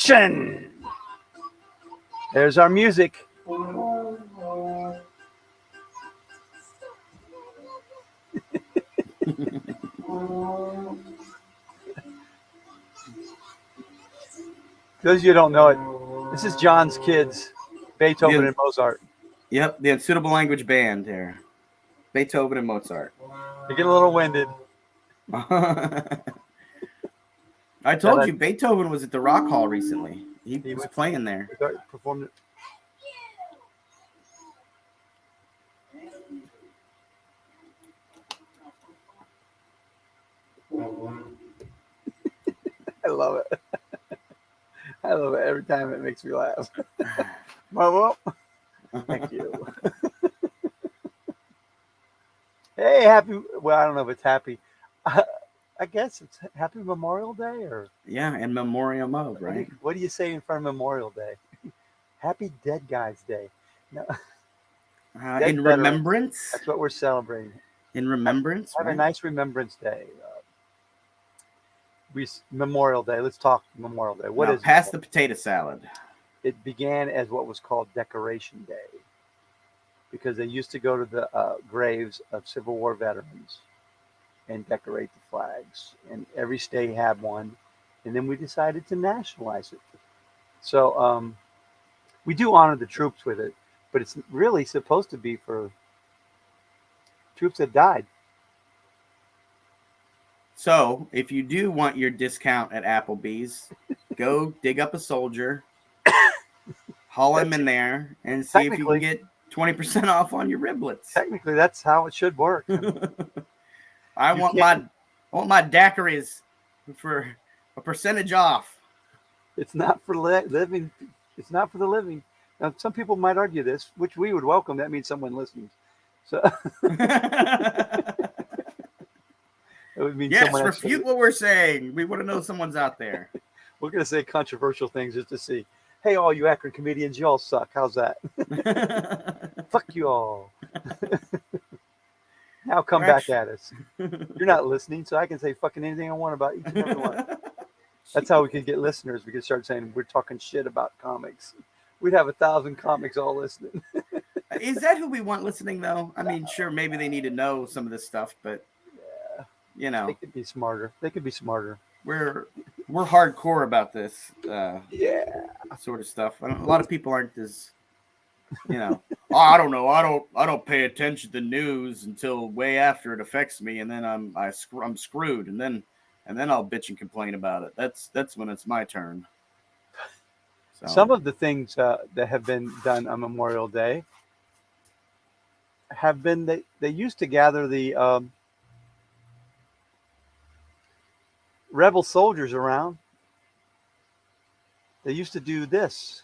action. There's our music. Those of you who don't know it, this is John's kids, Beethoven and Mozart. Yep, the Unsuitable Language Band here. Beethoven and Mozart. They're getting a little winded. I told you, Beethoven was at the Rock Hall recently. He was playing there. Performed it. I love it. I love it every time. It makes me laugh. Well, thank you. Hey, happy. Well, I don't know if it's happy. I guess it's Happy Memorial Day, or yeah, and Memoriam of, right? What do you say in front of Memorial Day? Happy Dead Guys Day. No. In remembrance. That's what we're celebrating. In remembrance. Have a nice Remembrance Day. Memorial Day. Let's talk Memorial Day. What is pass the potato salad? It began as what was called Decoration Day, because they used to go to the graves of Civil War veterans and decorate the flags. And every state had one. And then we decided to nationalize it. So we do honor the troops with it, but it's really supposed to be for troops that died. So if you do want your discount at Applebee's, go dig up a soldier, haul him in there, and see if you can get 20% off on your riblets. Technically, that's how it should work. I want my daiquiris for a percentage off. It's not for living. It's not for the living. Now, some people might argue this, which we would welcome. That means someone listens. So it would mean someone refute what we're saying. We want to know someone's out there. We're going to say controversial things just to see. Hey, all you Akron comedians, y'all suck. How's that? Fuck you all. Now come back at us. You're not listening, so I can say fucking anything I want about each and every one. That's how we could get listeners. We could start saying we're talking shit about comics. We'd have 1,000 comics all listening. Is that who we want listening, though? I mean, sure, maybe they need to know some of this stuff, but you know, they could be smarter. They could be smarter. We're hardcore about this. Sort of stuff. A lot of people aren't as, you know. I don't know. I don't pay attention to the news until way after it affects me, and then I'm screwed, and then I'll bitch and complain about it. That's when it's my turn. So. Some of the things that have been done on Memorial Day have been they used to gather the rebel soldiers around. They used to do this.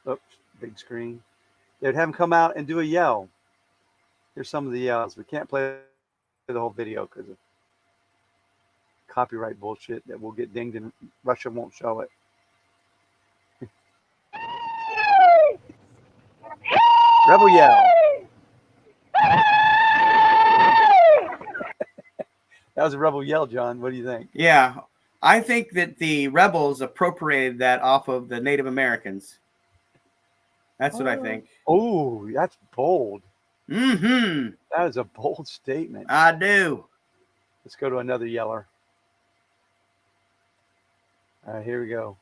Oops, big screen. They'd have them come out and do a yell. Here's some of the yells. We can't play the whole video because of copyright bullshit that will get dinged and Russia won't show it. Rebel yell. That was a rebel yell, John. What do you think? Yeah, I think that the rebels appropriated that off of the Native Americans. That's what I think. Oh, that's bold. Mm-hmm. That is a bold statement. I do. Let's go to another yeller. All right, here we go.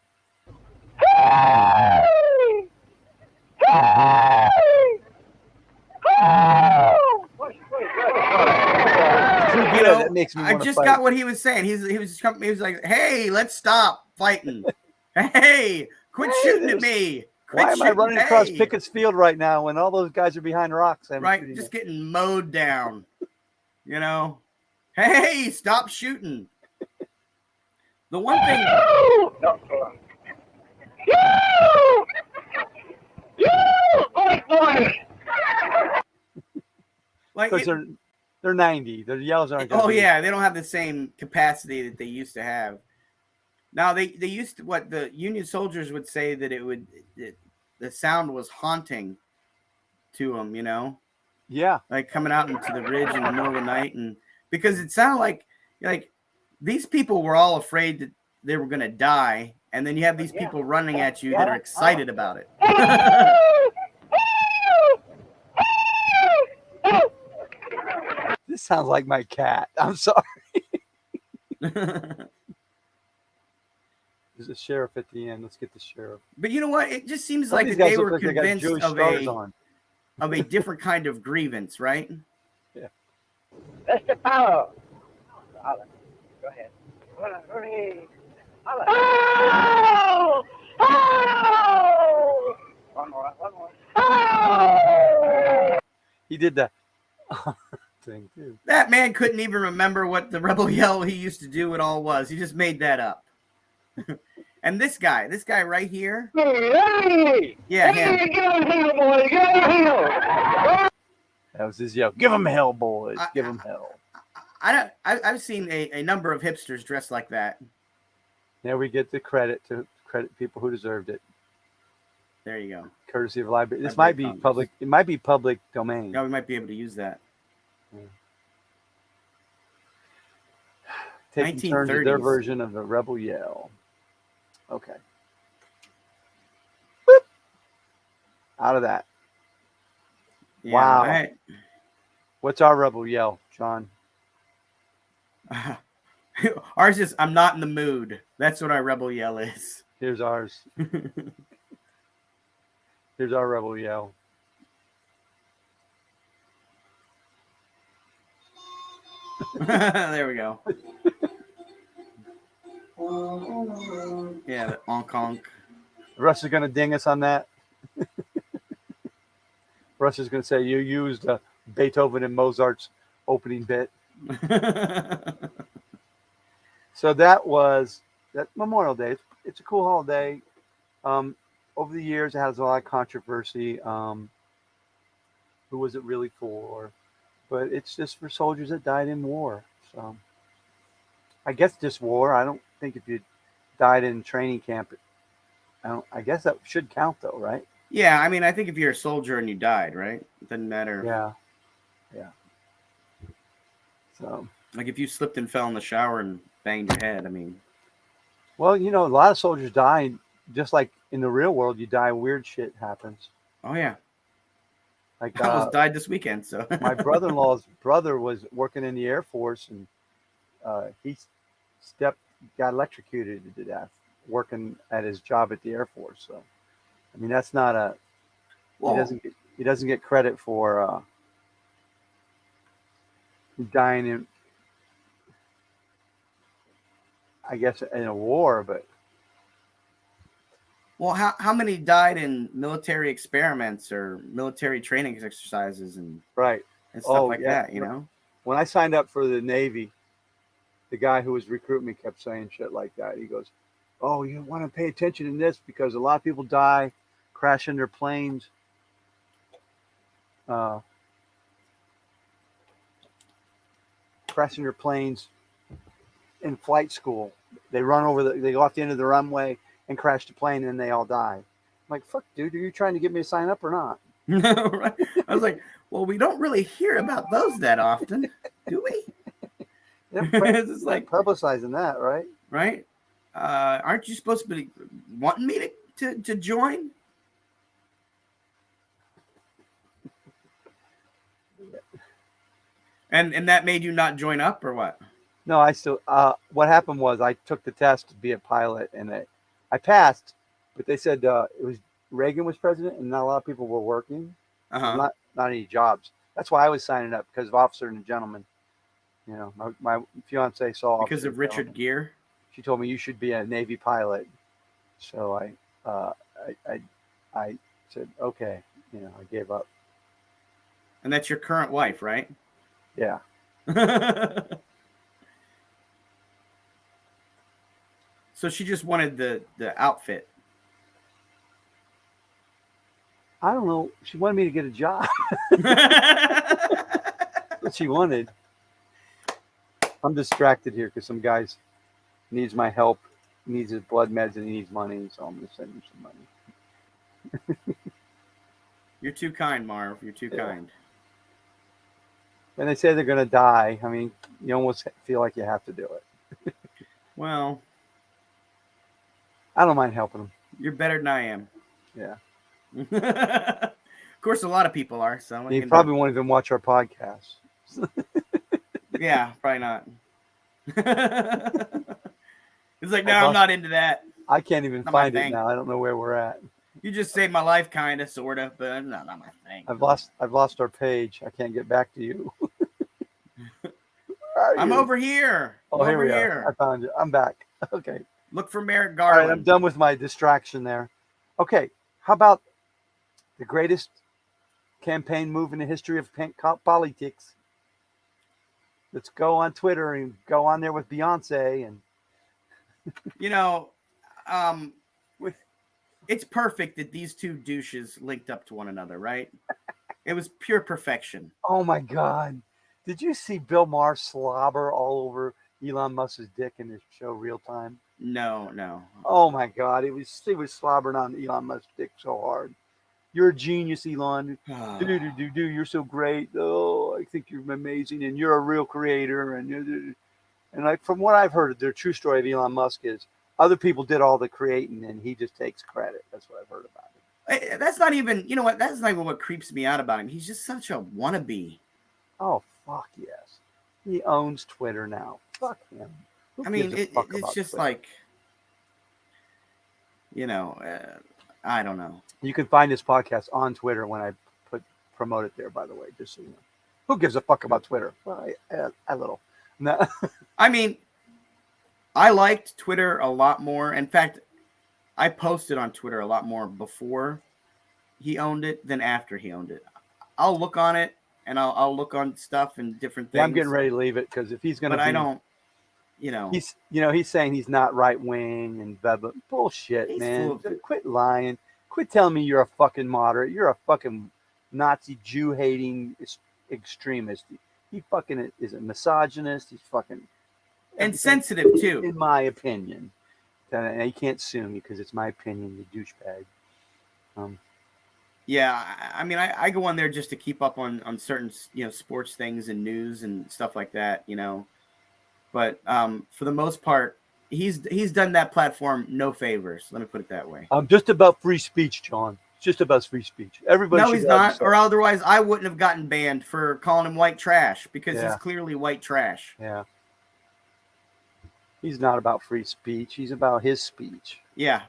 You know, that makes me I just fight. Got what he was saying. He was like, "Hey, let's stop fighting. Hey, quit shooting at me. Why am I running across Pickett's Field right now when all those guys are behind rocks? Right, just getting mowed down. You know, hey, stop shooting." The one thing. Like they're 90. Their yells aren't. Yeah, they don't have the same capacity that they used to have. Now they used to, what the Union soldiers would say that the sound was haunting to them, you know. Yeah. Like coming out into the ridge in the middle of the night, and because it sounded like these people were all afraid they were going to die, and then you have these people running at you that are excited about it. This sounds like my cat. I'm sorry. There's a sheriff at the end. Let's get the sheriff. But you know what? It just seems Some like of these that guys they look were like they got convinced Jewish of stars on. a different kind of grievance, right? Yeah. Mr. Powell. Go ahead. Oh! Oh! One more. Oh! He did that thing too. That man couldn't even remember what the rebel yell he used to do at all was. He just made that up. And this guy right here. Hey! Yeah, Hey, him. give him hell, boy! Give him hell! That was his yell. Give him hell, boys. Give him hell. I've seen a number of hipsters dressed like that. Now we get the credit to credit people who deserved it. There you go. Courtesy of library. This Library might be Congress. public. It might be public domain. Yeah, we might be able to use that. Taking turns with their 1930s. version of the rebel yell. Okay. Boop. Out of that. Yeah, Wow. What's our rebel yell, John? Ours is I'm not in the mood. That's what our rebel yell is. Here's ours. Here's our rebel yell. There we go. Yeah, the onk. Russ is going to ding us on that. Russ is going to say you used Beethoven and Mozart's opening bit. So that was that Memorial Day. It's a cool holiday. Over the years, it has a lot of controversy. Who was it really for? But it's just for soldiers that died in war. So I guess just war. I don't think if you died in training camp, I guess that should count though, right? Yeah, I mean, I think if you're a soldier and you died, right? It doesn't matter. Yeah. So, like if you slipped and fell in the shower and banged your head, I mean. Well, a lot of soldiers die, just like in the real world, you die, weird shit happens. Oh, yeah. Like, I almost died this weekend, so. My brother-in-law's brother was working in the Air Force, and he got electrocuted to death working at his job at the Air Force. So, I mean, that's not a. He doesn't get credit for dying in, I guess, in a war, but. Well, how many died in military experiments or military training exercises and stuff like that, When I signed up for the Navy, the guy who was recruiting me kept saying shit like that. He goes, "Oh, you want to pay attention in this because a lot of people die crashing their planes. Crashing their planes in flight school. They they go off the end of the runway and crash the plane, and then they all die." I'm like, "Fuck, dude, are you trying to get me to sign up or not?" Right? I was like, well, we don't really hear about those that often, do we? It's like publicizing that, right? Right? Aren't you supposed to be wanting me to join? And that made you not join up, or what? No, I still. What happened was I took the test to be a pilot, and I passed, but they said it was Reagan was president, and not a lot of people were working. Not any jobs. That's why I was signing up, because of Officer and Gentleman. My fiance saw because of Richard Gere. She told me you should be a Navy pilot. So I said okay. I gave up. And that's your current wife, right? Yeah. So she just wanted the outfit. I don't know. She wanted me to get a job. That's what she wanted. I'm distracted here because some guy needs my help, needs his blood meds, and he needs money, so I'm going to send him some money. You're too kind, Marv. You're too kind. And they say they're going to die. I mean, you almost feel like you have to do it. Well, I don't mind helping him. You're better than I am. Yeah. Of course, a lot of people are. So He probably won't even watch our podcast. yeah, probably not. It's like, no, I'm not into that. I can't even find it now. I don't know where we're at. You just saved my life, kind of, sort of, but not my thing. I've lost our page. I can't get back to you. I'm over here. Oh, here we are. I found you. I'm back. Okay. Look for Merrick Garland. All right, I'm done with my distraction there. Okay, how about the greatest campaign move in the history of politics? Let's go on Twitter and go on there with Beyonce and. It's perfect that these two douches linked up to one another, right? It was pure perfection. Oh my God. Did you see Bill Maher slobber all over Elon Musk's dick in his show Real Time? No. Oh my God. He was slobbering on Elon Musk's dick so hard. You're a genius, Elon. You're so great. Oh, I think you're amazing and you're a real creator. And like from what I've heard, the true story of Elon Musk is other people did all the creating and he just takes credit. That's what I've heard about it. That's not even, you know what? That's not even what creeps me out about him. He's just such a wannabe. Oh, fuck yes. He owns Twitter now. Fuck him. I mean, it's just Twitter? Like, I don't know. You can find this podcast on Twitter when I promote it there, by the way, just so you know. Who gives a fuck about Twitter? Well, I little. No. I mean, I liked Twitter a lot more. In fact, I posted on Twitter a lot more before he owned it than after he owned it. I'll look on it and I'll look on stuff and different things. Yeah, I'm getting ready to leave it because if he's going to, but I don't. He's saying he's not right wing and blah blah bullshit, man. Quit lying. Quit telling me you're a fucking moderate. You're a fucking Nazi Jew hating extremist. He fucking is a misogynist. He's fucking insensitive too, in my opinion. And he can't sue me because it's my opinion, you douchebag. Yeah, I mean, I go on there just to keep up on certain sports things and news and stuff like that, But for the most part, he's done that platform no favors. Let me put it that way. Just about free speech, John. Just about free speech. Everybody. No, he's not. Or otherwise, I wouldn't have gotten banned for calling him white trash because he's clearly white trash. Yeah. He's not about free speech. He's about his speech. Yeah,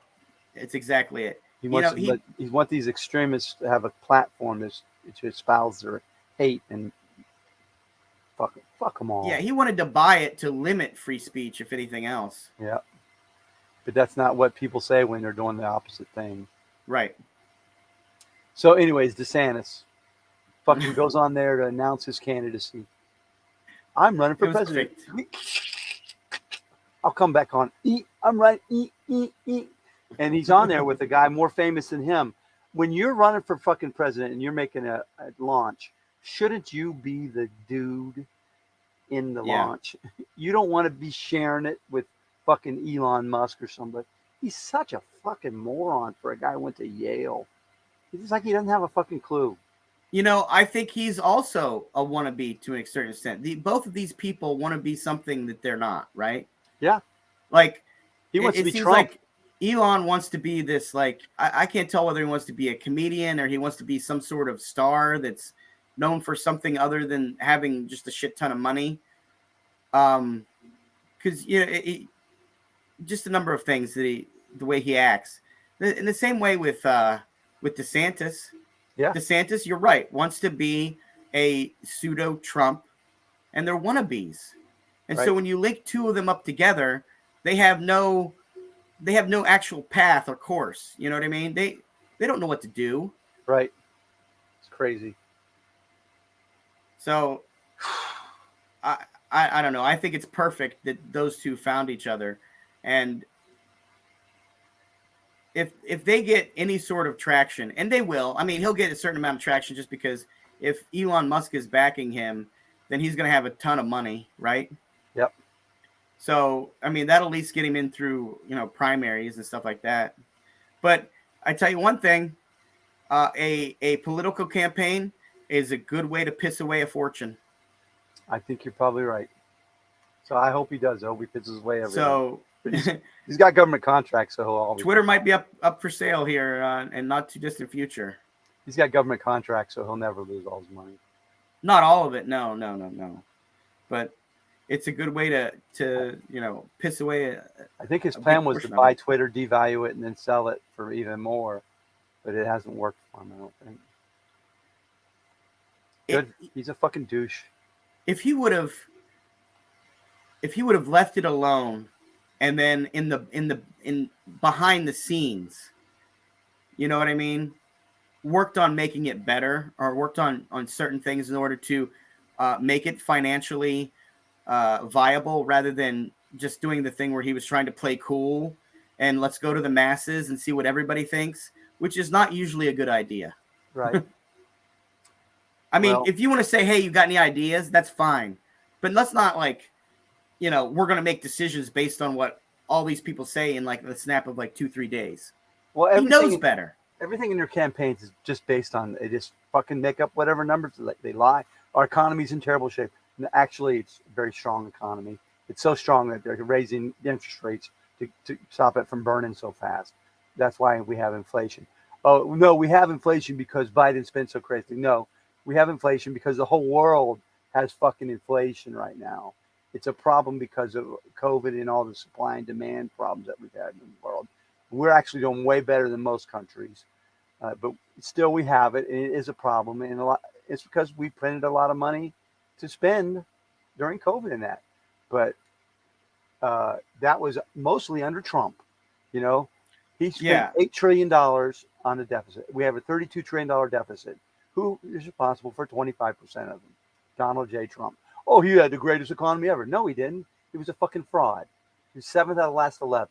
it's exactly it. He wants these extremists to have a platform to espouse their hate and fuck them all. Yeah, he wanted to buy it to limit free speech, if anything else. Yeah. But that's not what people say when they're doing the opposite thing. Right. So anyways, DeSantis fucking goes on there to announce his candidacy. I'm running for president. I'll come back on. I'm right. And he's on there with a guy more famous than him. When you're running for fucking president and you're making a launch, shouldn't you be the dude in the launch? You don't want to be sharing it with fucking Elon Musk or somebody. He's such a fucking moron for a guy who went to Yale. It's like he doesn't have a fucking clue. I think he's also a wannabe to a certain extent. Both of these people want to be something that they're not, right? Yeah. Like, he wants to be seems Trump. Like Elon wants to be this, like, I can't tell whether he wants to be a comedian or he wants to be some sort of star that's known for something other than having just a shit ton of money. Because, just a number of things the way he acts. In the same way with DeSantis. Yeah. DeSantis, you're right, wants to be a pseudo Trump, and they're wannabes. And so when you link two of them up together, they have no actual path or course. You know what I mean? They don't know what to do. Right. It's crazy. So I don't know. I think it's perfect that those two found each other. And if they get any sort of traction, and they will, I mean, he'll get a certain amount of traction just because if Elon Musk is backing him, then he's going to have a ton of money, right? Yep. So, I mean, that'll at least get him in through, primaries and stuff like that. But I tell you one thing, a political campaign is a good way to piss away a fortune. I think you're probably right. So I hope he does. I hope he pisses away everything. So He's got government contracts, so he'll always. Twitter might be up for sale here in not too distant future. He's got government contracts, so he'll never lose all his money. Not all of it, no. But it's a good way to piss away. I think his plan was to buy Twitter, devalue it, and then sell it for even more, but it hasn't worked for him. I don't think. Good. He's a fucking douche. If he would have left it alone, and then in behind the scenes, you know what I mean, worked on making it better, or worked on certain things in order to make it financially viable, rather than just doing the thing where he was trying to play cool and let's go to the masses and see what everybody thinks, which is not usually a good idea. Right. I mean, if you want to say, hey, you got any ideas, that's fine. But let's not we're going to make decisions based on what all these people say in like the snap of like 2-3 days. Well, he knows better. Everything in your campaigns is just based on, they just fucking make up whatever numbers they lie. Our economy's in terrible shape. And actually, it's a very strong economy. It's so strong that they're raising the interest rates to stop it from burning so fast. That's why we have inflation. Oh, no, we have inflation because Biden's been so crazy. No, we have inflation because the whole world has fucking inflation right now. It's a problem because of COVID and all the supply and demand problems that we've had in the world. We're actually doing way better than most countries, but still we have it, and it is a problem. And it's because we printed a lot of money to spend during COVID and that. But that was mostly under Trump. You know, he spent $8 trillion on a deficit. We have a $32 trillion deficit. Who is responsible for 25% of them? Donald J. Trump. Oh, he had the greatest economy ever. No, he didn't. He was a fucking fraud. He was 7th out of the last 11.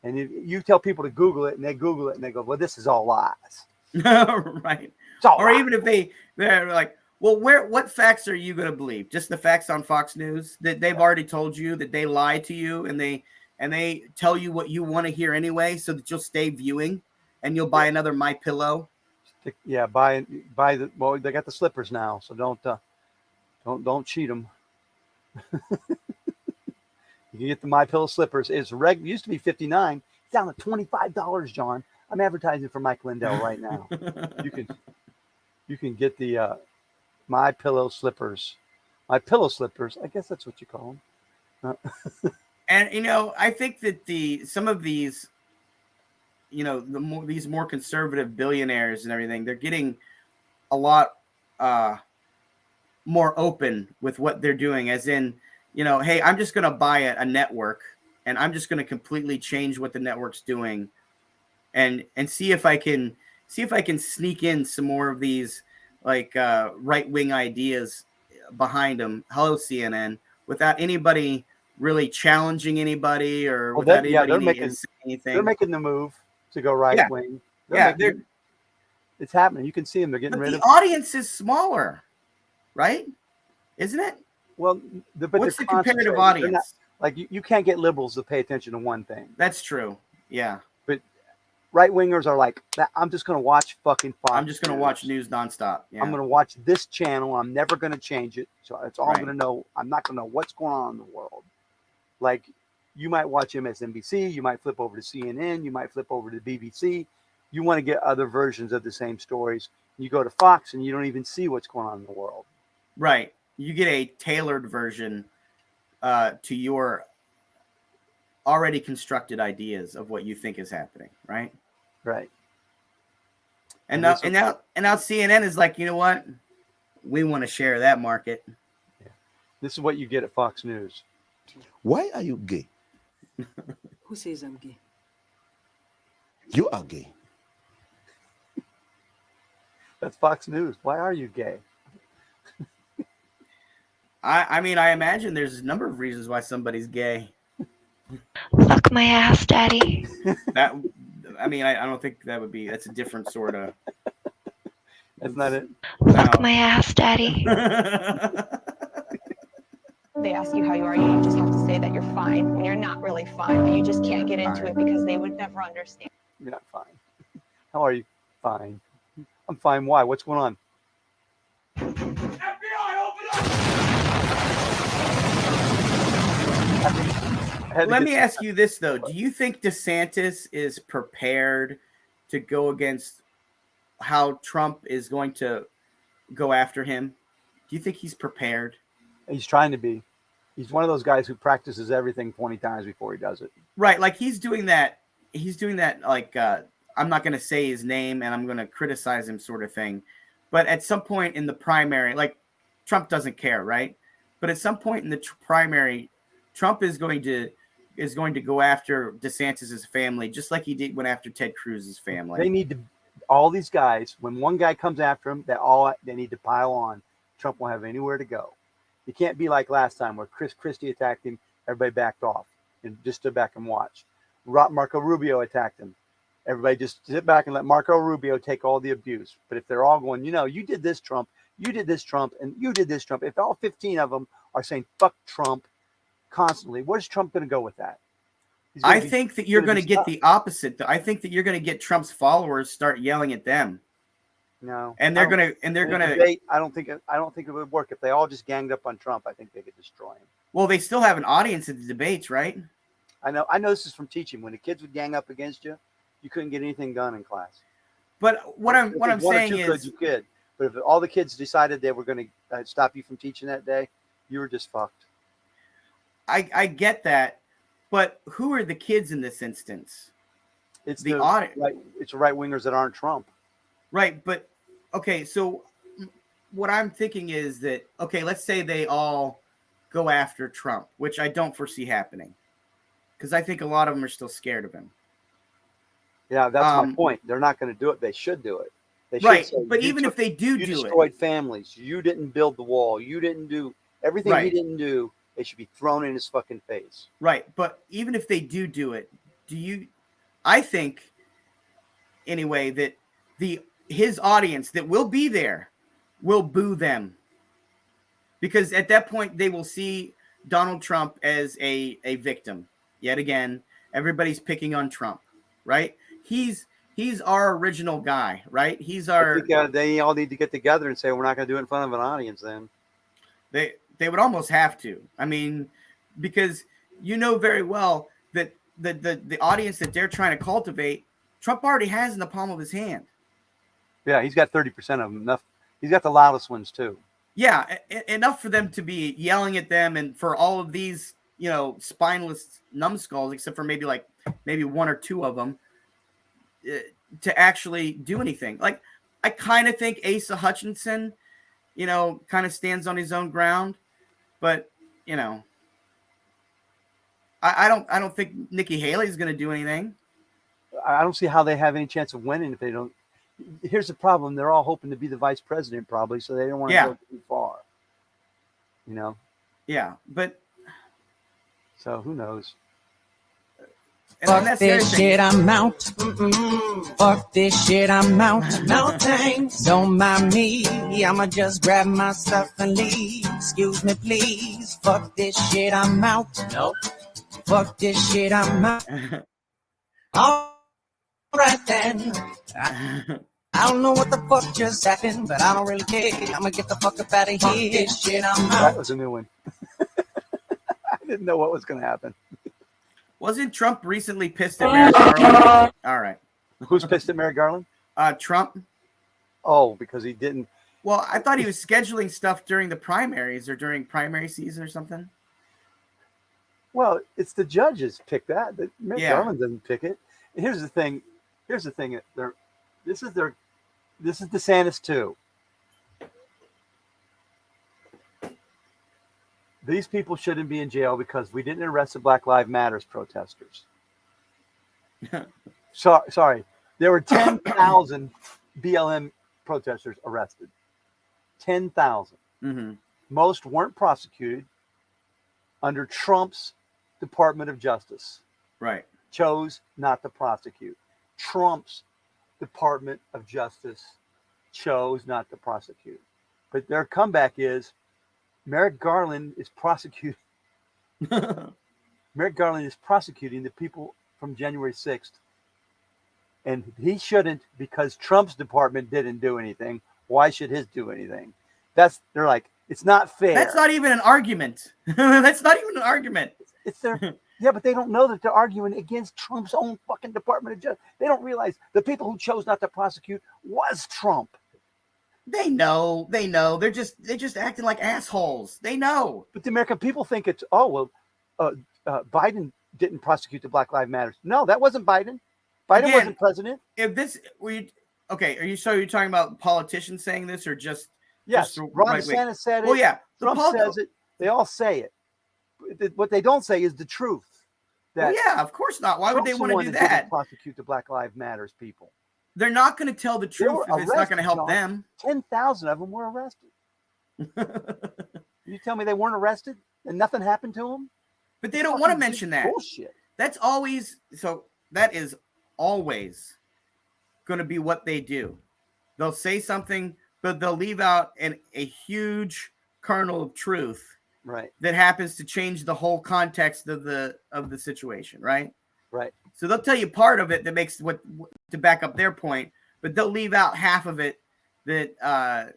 And you tell people to Google it, and they Google it, and they go, well, this is all lies. Right. Or even if they're like, well, what facts are you going to believe? Just the facts on Fox News that they've already told you, that they lie to you, and they tell you what you want to hear anyway, so that you'll stay viewing and you'll buy another MyPillow. Yeah, buy the. Well, they got the slippers now, so don't cheat them. You can get the MyPillow slippers. It's used to be $59. It's down to $25, John. I'm advertising for Mike Lindell right now. You can get the MyPillow slippers. MyPillow slippers. I guess that's what you call them. And I think that some of these, these more conservative billionaires and everything, they're getting a lot more open with what they're doing, as in, hey, I'm just going to buy a network, and I'm just going to completely change what the network's doing, and see if I can sneak in some more of these right-wing ideas behind them. Hello, CNN, without anybody really challenging anybody or without anybody saying anything. They're making the move to go right wing. It's happening. You can see them. They're getting rid of. The audience is smaller, right? Isn't it? Well, what's the comparative audience? You can't get liberals to pay attention to one thing. That's true. Yeah. But right wingers are like, I'm just going to watch fucking Fox. I'm just going to watch news nonstop. Yeah. I'm going to watch this channel. I'm never going to change it. So that's all I'm going to know. I'm not going to know what's going on in the world. Like, you might watch MSNBC. You might flip over to CNN. You might flip over to BBC. You want to get other versions of the same stories. You go to Fox and you don't even see what's going on in the world. Right. You get a tailored version to your already constructed ideas of what you think is happening, right? Right. And now CNN is like, you know what? We want to share that market. Yeah. This is what you get at Fox News. Why are you gay? Who says I'm gay? You are gay. That's Fox News. Why are you gay? I mean, I imagine there's a number of reasons why somebody's gay. Fuck my ass, daddy. I don't think that's a different sort of. That's not it. Fuck my ass, daddy. They ask you how you are, you just have to say that you're fine, and you're not really fine, but you just can't get into it because they would never understand. You're not fine. How are you? Fine. I'm fine. Why? What's going on? FBI, open up! Let me ask you this though: do you think DeSantis is prepared to go against how Trump is going to go after him? Do you think he's prepared? He's trying to be. He's one of those guys who practices everything 20 times before he does it. Right, like he's doing that. He's doing that. Like I'm not going to say his name, and I'm going to criticize him, sort of thing. But at some point in the primary, like Trump doesn't care, right? But at some point in the primary, Trump is going to go after DeSantis's family, just like he went after Ted Cruz's family. They need to. All these guys, when one guy comes after him, they need to pile on. Trump won't have anywhere to go. You can't be like last time where Chris Christie attacked him, everybody backed off and just stood back and watched. Marco Rubio attacked him. Everybody just sit back and let Marco Rubio take all the abuse. But if they're all going, you did this, Trump, you did this, Trump, and you did this, Trump. If all 15 of them are saying fuck Trump constantly, where's Trump going to go with that? I think that you're going to get the opposite. I think that you're going to get Trump's followers start yelling at them. No, and they're going to debate. I don't think it would work if they all just ganged up on Trump. I think they could destroy him. Well, they still have an audience at the debates, right? I know this is from teaching. When the kids would gang up against you, you couldn't get anything done in class. But what I'm saying is, you could. But if all the kids decided they were going to stop you from teaching that day, you were just fucked. I get that, but who are the kids in this instance? It's the audience. It's right wingers that aren't Trump. Right, but okay. So what I'm thinking is that let's say they all go after Trump, which I don't foresee happening, because I think a lot of them are still scared of him. Yeah, that's my point. They're not going to do it. They should do it. They should right, say, but even if they do you it, destroyed families. You didn't build the wall. You didn't do everything he didn't do. They should be thrown in his fucking face. Right, but even if they do it, I think anyway that his audience that will be there will boo them, because at that point they will see Donald Trump as a victim. Yet again, everybody's picking on Trump, right? He's our original guy, right? He's our. I think, they all need to get together and say we're not going to do it in front of an audience. Then they would almost have to. I mean, because very well that the audience that they're trying to cultivate, Trump already has in the palm of his hand. Yeah, he's got 30% of them. Enough. He's got the loudest ones too. Yeah, enough for them to be yelling at them, and for all of these, spineless numbskulls, except for maybe one or two of them, to actually do anything. Like, I kind of think Asa Hutchinson, kind of stands on his own ground, but I don't think Nikki Haley is going to do anything. I don't see how they have any chance of winning if they don't. Here's the problem: they're all hoping to be the vice president, probably, so they don't want to go too far. Yeah, but so who knows? Fuck this shit, I'm out. Fuck this shit, I'm out. No thanks. Don't mind me. I'ma just grab my stuff and leave. Excuse me, please. Fuck this shit, I'm out. Nope. Fuck this shit, I'm out. All right then. I don't know what the fuck just happened, but I don't really care. I'ma get the fuck up out of here. This shit, I'm out. That was a new one. I didn't know what was going to happen. Wasn't Trump recently pissed at Merrick Garland? All right. Who's pissed at Merrick Garland? Trump. Oh, because he didn't. Well, I thought he was scheduling stuff during the primaries or during primary season or something. Well, it's the judges pick that. Merrick Garland doesn't pick it. And here's the thing. This is DeSantis too. These people shouldn't be in jail because we didn't arrest the Black Lives Matters protesters. Sorry. There were 10,000 BLM protesters arrested. 10,000. Mm-hmm. Most weren't prosecuted under Trump's Department of Justice. Right. Chose not to prosecute. Trump's Department of Justice chose not to prosecute. But their comeback is Merrick Garland is prosecuting. Merrick Garland is prosecuting the people from January 6th. And he shouldn't, because Trump's department didn't do anything. Why should his do anything? They're like, it's not fair. That's not even an argument. That's not even an argument. It's their Yeah, but they don't know that they're arguing against Trump's own fucking Department of Justice. They don't realize the people who chose not to prosecute was Trump. They know. They're just acting like assholes. They know. But the American people think it's, Biden didn't prosecute the Black Lives Matter. No, that wasn't Biden. Biden Again, wasn't president. If this okay, are you talking about politicians saying this or just Yes, just Ron DeSantis said it. Well, yeah, Trump says it. They all say it. What they don't say is the truth. Well, yeah, of course not. Why would they want to do that? Prosecute the Black Lives Matters people. They're not going to tell the truth if it's not going to help them. 10,000 of them were arrested. You tell me they weren't arrested and nothing happened to them? But they don't want to mention that. Bullshit. That is always going to be what they do. They'll say something, but they'll leave out a huge kernel of truth, right? That happens to change the whole context of the situation, right? Right. So they'll tell you part of it that makes to back up their point, but they'll leave out half of it that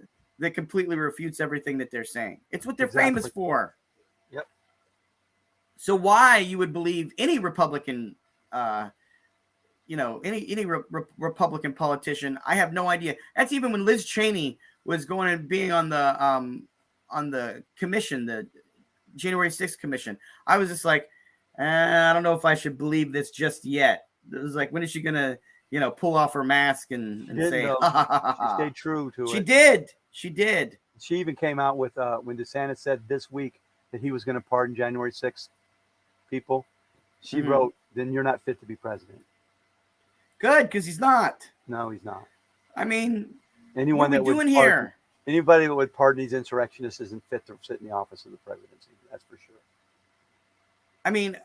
completely refutes everything that they're saying. It's what they're famous for. Yep. So why you would believe any Republican, Republican politician? I have no idea. That's even when Liz Cheney was going and being on the commission, the January 6th commission. I was just like, I don't know if I should believe this just yet. It was like, when is she gonna, pull off her mask and say, she stayed true to it. She did. She even came out with when DeSantis said this week that he was going to pardon January 6th people. She wrote, "Then you're not fit to be president." Good, because he's not. No, he's not. I mean, anyone what are we doing here? Anybody that would pardon these insurrectionists isn't fit to sit in the office of the presidency. That's for sure. I mean,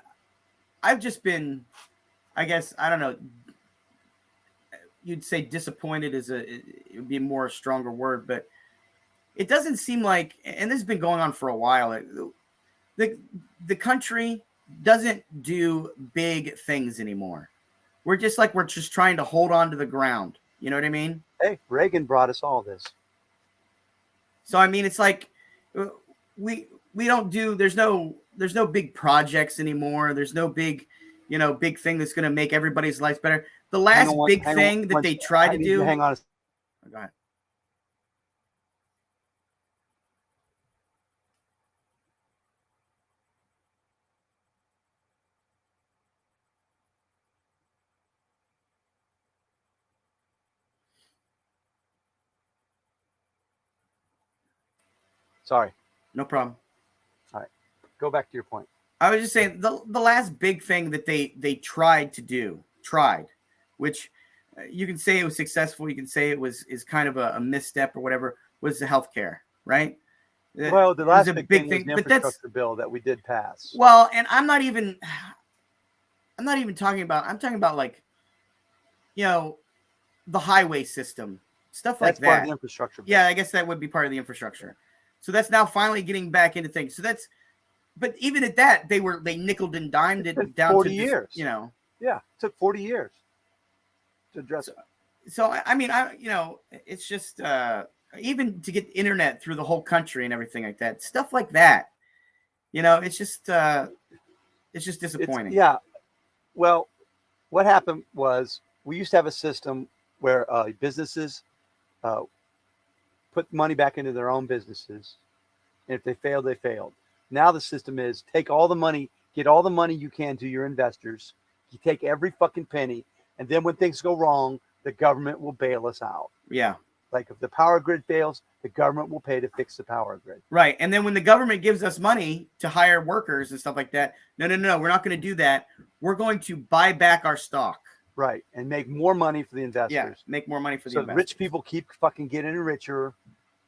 I've just been, I guess, I don't know. You'd say disappointed it would be a more stronger word, but it doesn't seem like, and this has been going on for a while. The country doesn't do big things anymore. We're just trying to hold on to the ground. You know what I mean? Hey, Reagan brought us all this. So I mean, it's like we don't do. There's no big projects anymore. There's no big, big thing that's going to make everybody's lives better. The last big thing that they try to do. Hang on. Go ahead. Sorry. No problem. All right. Go back to your point. I was just saying the last big thing that they tried to do, which you can say it was successful. You can say is kind of a misstep or whatever, was the healthcare, right? Well, the last big thing was the infrastructure bill that we did pass. Well, and I'm not even talking about, I'm talking about like, the highway system, stuff like that. That's part of the infrastructure bill. Yeah, I guess that would be part of the infrastructure. So that's now finally getting back into things. So but even at that, they nickeled and dimed it down 40 to years. Yeah, it took 40 years to address it. So I mean, it's just even to get internet through the whole country and everything like that, stuff like that. It's just disappointing. Well, what happened was we used to have a system where businesses put money back into their own businesses, and if they failed, they failed. Now the system is take all the money, get all the money you can to your investors. You take every fucking penny, and then when things go wrong, the government will bail us out. Yeah. Like if the power grid fails, the government will pay to fix the power grid. Right. And then when the government gives us money to hire workers and stuff like that, no, we're not going to do that. We're going to buy back our stock. Right. And make more money for the investors. Yeah, make more money for the investors. So rich people keep fucking getting richer,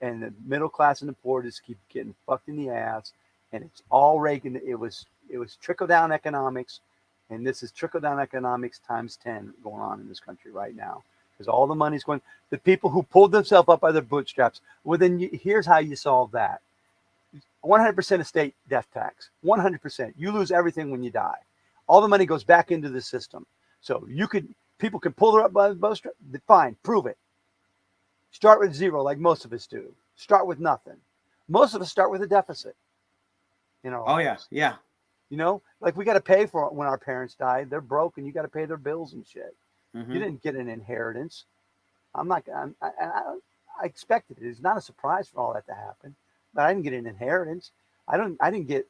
and the middle class and the poor just keep getting fucked in the ass. And it's all Reagan. It was trickle-down economics, and this is trickle-down economics times 10 going on in this country right now. Because all the money's going, the people who pulled themselves up by their bootstraps. Well, then here's how you solve that. 100% estate death tax. 100%. You lose everything when you die. All the money goes back into the system. So people can pull her up by the bootstrap. Fine, prove it. Start with zero, like most of us do. Start with nothing. Most of us start with a deficit. Oh yeah. You know, like we got to pay for it when our parents died. They're broke, and you got to pay their bills and shit. Mm-hmm. You didn't get an inheritance. I'm not. I expected it. It's not a surprise for all that to happen, but I didn't get an inheritance. I didn't get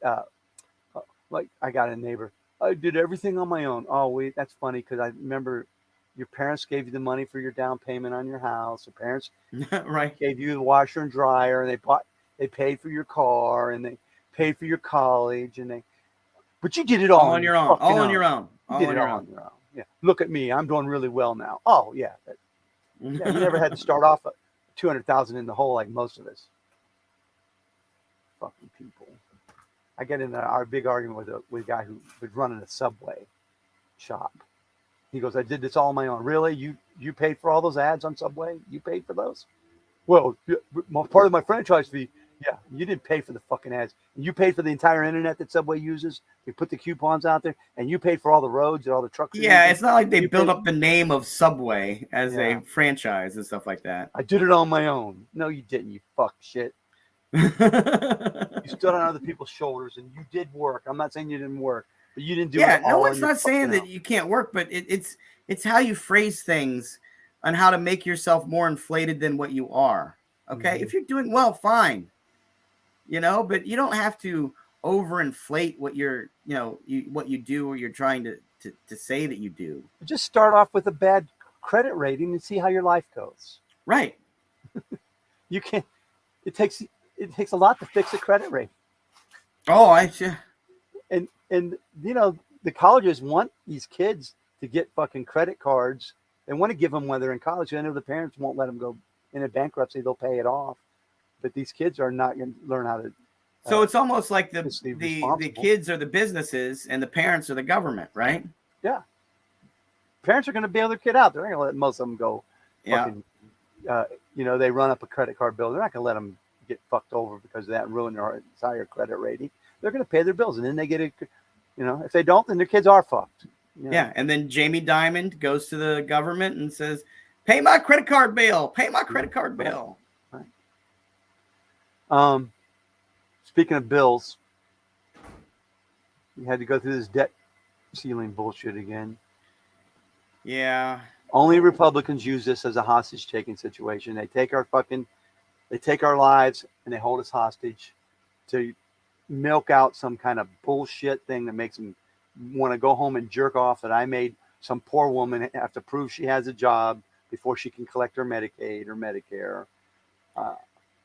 like I got a neighbor. I did everything on my own. Oh wait, that's funny because I remember your parents gave you the money for your down payment on your house. Your parents Right. gave you the washer and dryer, and they paid for your car, and they paid for your college, but you did it all on your own. All on your own. You did it all on your own. Yeah. Look at me. I'm doing really well now. Oh yeah. Yeah. You never had to start off at 200,000 in the hole like most of us. Fucking people. I get in our big argument with a guy who was running a Subway shop. He goes, I did this all on my own. Really? You paid for all those ads on Subway? You paid for those? Well, part of my franchise fee. Yeah, you didn't pay for the fucking ads. You paid for the entire internet that Subway uses. They put the coupons out there, and you paid for all the roads and all the trucks. Yeah, it's not like they built up the name of Subway as a franchise and stuff like that. I did it on my own. No, you didn't, you fuck shit. You stood on other people's shoulders, and you did work. I'm not saying you didn't work, but you didn't do it all. No one's not saying that you can't work, but it's how you phrase things and how to make yourself more inflated than what you are. Okay, if you're doing well, fine. You know, but you don't have to overinflate what what you do or you're trying to say that you do. Just start off with a bad credit rating and see how your life goes. Right. You can't. It takes a lot to fix a credit rating. Oh, and you know the colleges want these kids to get fucking credit cards. They want to give them when they're in college. I know the parents won't let them go in a bankruptcy. They'll pay it off. But these kids are not going to learn how to. So it's almost like the kids are the businesses and the parents are the government, right? Yeah. Parents are going to bail their kid out. They're not going to let most of them go. Yeah. Fucking, they run up a credit card bill. They're not going to let them get fucked over because of that and ruin their entire credit rating. They're going to pay their bills, and then they get it. If they don't, then their kids are fucked. Yeah. And then Jamie Dimon goes to the government and says, "Pay my credit card bill. Pay my credit card bill." Speaking of bills, you had to go through this debt ceiling bullshit again. Yeah. Only Republicans use this as a hostage taking situation. They take our lives and they hold us hostage to milk out some kind of bullshit thing that makes them want to go home and jerk off that I made some poor woman have to prove she has a job before she can collect her Medicaid or Medicare.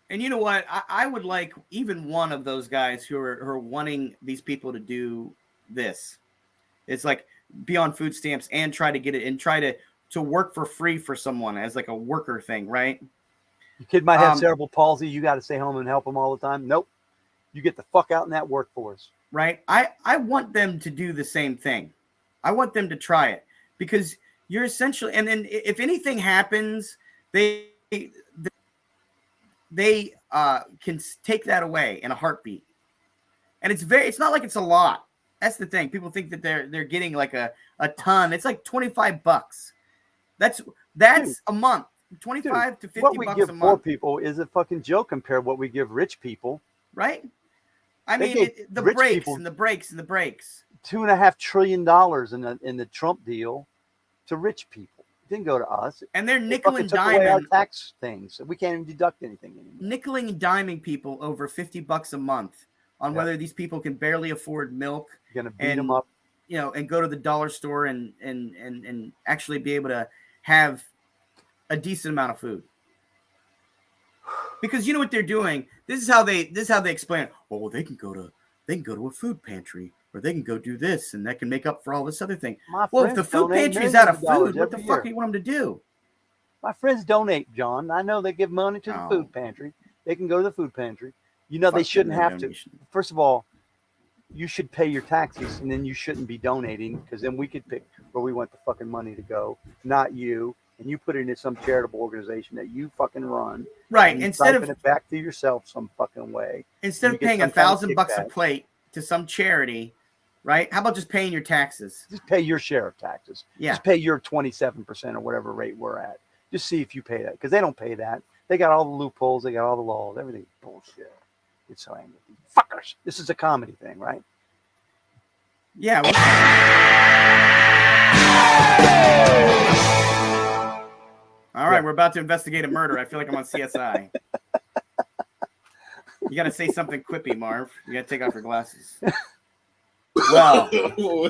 And you know what? I would like even one of those guys who are wanting these people to do this. It's like be on food stamps and try to get it and try to work for free for someone as like a worker thing, right? Your kid might have cerebral palsy. You got to stay home and help them all the time. Nope. You get the fuck out in that workforce. Right. I want them to do the same thing. I want them to try it because you're essentially, and then if anything happens, they can take that away in a heartbeat. And it's not like it's a lot. That's the thing. People think that they're getting like a ton. It's like $25. That's dude, a month. 25 to 50 bucks a month. What we give poor people is a fucking joke compared to what we give rich people. Right? I mean, the breaks and the breaks and the breaks. $2.5 trillion in the Trump deal to rich people. It didn't go to us. And they're nickel and diming away our tax things. We can't even deduct anything anymore. Nickeling and diming people over $50 a month on whether these people can barely afford milk. You're gonna beat them up. And go to the dollar store and actually be able to have a decent amount of food. Because you know what they're doing. This is how they explain it. Oh, well, they can go to a food pantry, or they can go do this, and that can make up for all this other thing. Well, if the food pantry is out of food, what the fuck do you want them to do? My friends donate, John. I know they give money to the food pantry. They can go to the food pantry. They shouldn't have to. First of all, you should pay your taxes, and then you shouldn't be donating, because then we could pick where we want the fucking money to go, not you. And you put it into some charitable organization that you fucking run. Right. Instead of it back to yourself some fucking way. Instead of paying $1,000 a plate to some charity, right? How about just paying your taxes? Just pay your share of taxes. Yeah. Just pay your 27% or whatever rate we're at. Just see if you pay that. Because they don't pay that. They got all the loopholes. They got all the laws. Everything's bullshit. It's so angry. Fuckers. This is a comedy thing, right? Yeah. All right, we're about to investigate a murder. I feel like I'm on CSI. You got to say something quippy, Marv. You got to take off your glasses. Well, no.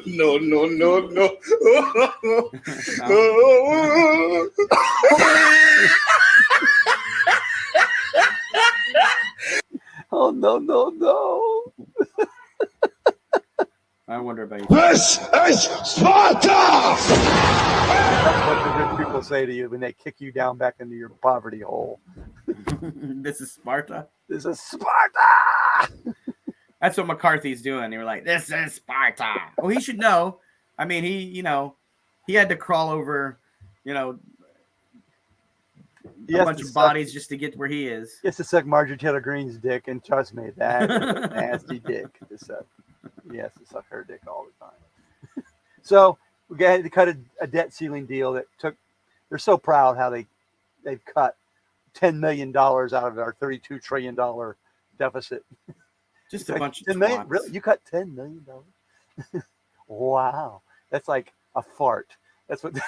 Oh, no. I wonder about you. This is Sparta! That's what the rich people say to you when they kick you down back into your poverty hole. This is Sparta. This is Sparta! That's what McCarthy's doing. They were like, "This is Sparta." Well, he should know. I mean, he had to crawl over, a bunch of bodies just to get where he is. He has to suck Marjorie Taylor Greene's dick, and trust me, that is a nasty dick to suck. He has to suck her dick all the time. So we had to cut a debt ceiling deal that took. They're so proud how they've cut $10 million out of our $32 trillion deficit. Just a bunch of $10 million. Really? You cut $10 million? Wow, that's like a fart. That's what.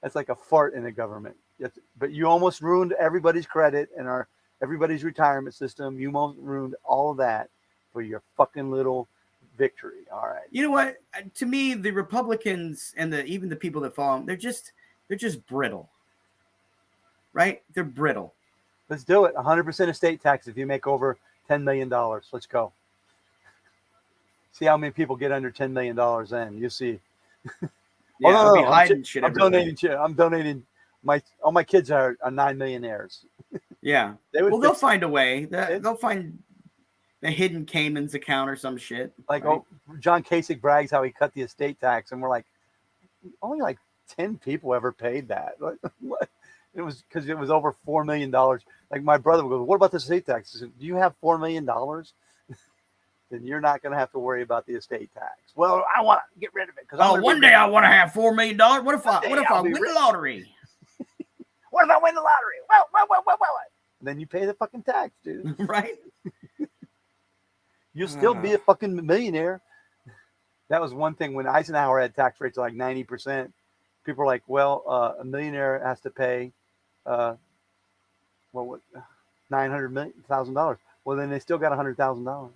That's like a fart in the government. But you almost ruined everybody's credit and everybody's retirement system. You almost ruined all of that for your fucking little victory. All right. You know what? To me, the Republicans and even the people that follow them, they're just brittle. Right? They're brittle. Let's do it. 100% estate tax if you make over $10 million. Let's go. See how many people get under $10 million in. You see. Yeah, I'll be hiding shit. I'm donating shit. I'm donating all my kids are 9 millionaires. Yeah. They'll find a way. They'll find a hidden Cayman's account or some shit. Like, right? John Kasich brags how he cut the estate tax, and we're like, only like 10 people ever paid that. What? It was because it was over $4 million. Like my brother would go, "What about the estate tax?" I said, "Do you have $4 million? Then you're not going to have to worry about the estate tax." Well, I want to get rid of it because one day I want to have $4 million. What if I win the lottery? What if I win the lottery? Well. And then you pay the fucking tax, dude. Right? You'll still be a fucking millionaire. That was one thing when Eisenhower had tax rates of like 90%. People were like, "Well, a millionaire has to pay, $900,000. Well, then they still got $100,000."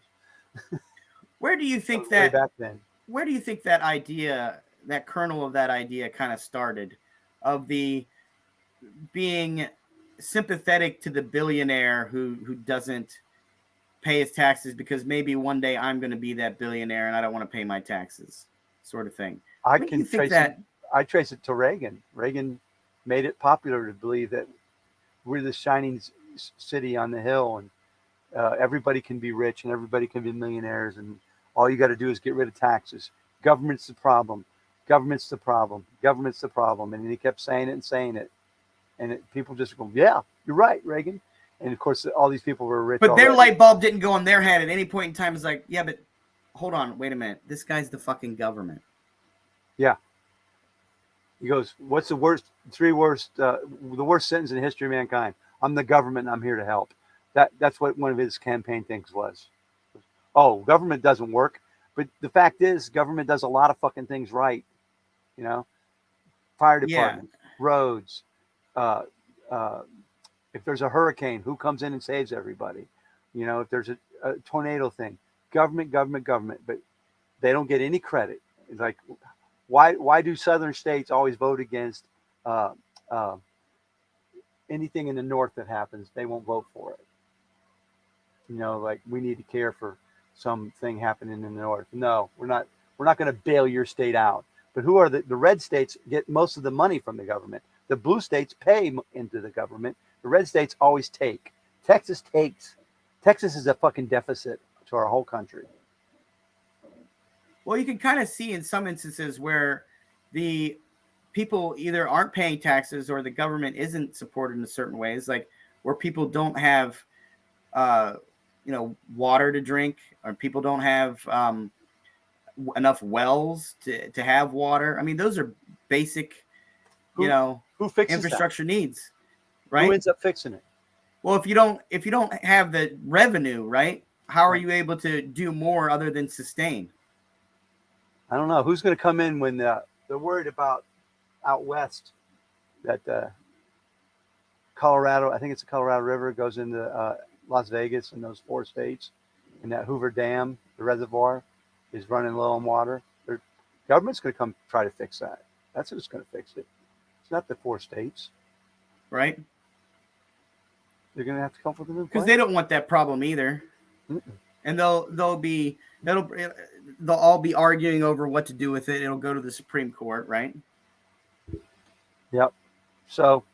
Where do you think way back then? Where do you think that idea, that kernel of that idea, kind of started? Of the being sympathetic to the billionaire who doesn't pay his taxes because maybe one day I'm going to be that billionaire and I don't want to pay my taxes, sort of thing. I trace it to Reagan. Reagan made it popular to believe that we're the shining city on the hill, and everybody can be rich and everybody can be millionaires, and all you got to do is get rid of taxes. Government's the problem. Government's the problem. Government's the problem. And he kept saying it. And people just go, "Yeah, you're right, Reagan." And of course, all these people were rich. But their light bulb didn't go on their head at any point in time. It's like, yeah, but hold on, wait a minute. This guy's the fucking government. Yeah. He goes, "What's the worst sentence in the history of mankind? I'm the government and I'm here to help." That's what one of his campaign things was. Oh, government doesn't work. But the fact is, government does a lot of fucking things right. Fire department, roads. If there's a hurricane, who comes in and saves everybody? If there's a tornado thing, government. But they don't get any credit. It's like, why do southern states always vote against anything in the north that happens? They won't vote for it. Like we need to care for something happening in the north. No, we're not going to bail your state out. But who are the red states get most of the money from the government? The blue states pay into the government. The red states always take. Texas takes. Texas is a fucking deficit to our whole country. Well, you can kind of see in some instances where the people either aren't paying taxes or the government isn't supported in certain ways, like where people don't have, water to drink, or people don't have enough wells to have water. I mean, those are basic, who fixes infrastructure needs, right? Who ends up fixing it? Well, if you don't have the revenue, right, how are you able to do more other than sustain? I don't know who's going to come in when they're worried about out west that Colorado. I think it's the Colorado River goes into Las Vegas and those 4 states, and that Hoover Dam, the reservoir, is running low on water. The government's going to come try to fix that. That's who's going to fix it. It's not the 4 states, right? They're going to have to come up with a new plan. Because they don't want that problem either. And they'll all be arguing over what to do with it. It'll go to the Supreme Court, right? Yep. So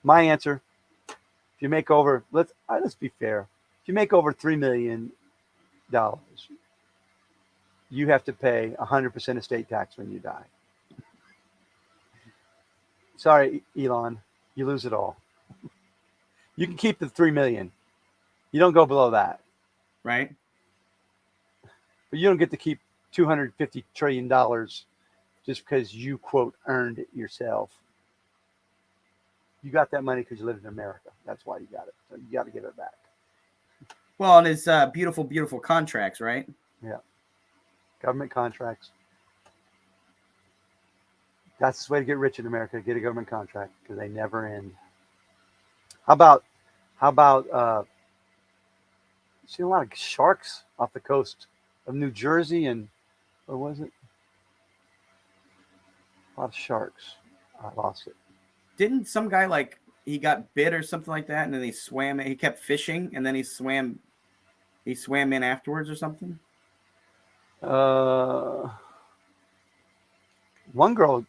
my answer, if you make over, let's be fair. If you make over $3 million, you have to pay 100% estate tax when you die. Sorry, Elon, you lose it all. You can keep the $3 million. You don't go below that. Right. But you don't get to keep $250 trillion just because you, quote, earned it yourself. You got that money because you lived in America. That's why you got it. So you got to give it back. Well, and it's beautiful, beautiful contracts, right? Yeah. Government contracts. That's the way to get rich in America. Get a government contract because they never end. How about seen a lot of sharks off the coast of New Jersey and where was it? A lot of sharks. I lost it. Didn't some guy he got bit or something like that, and then he swam? He kept fishing, and then he swam in afterwards or something. One girl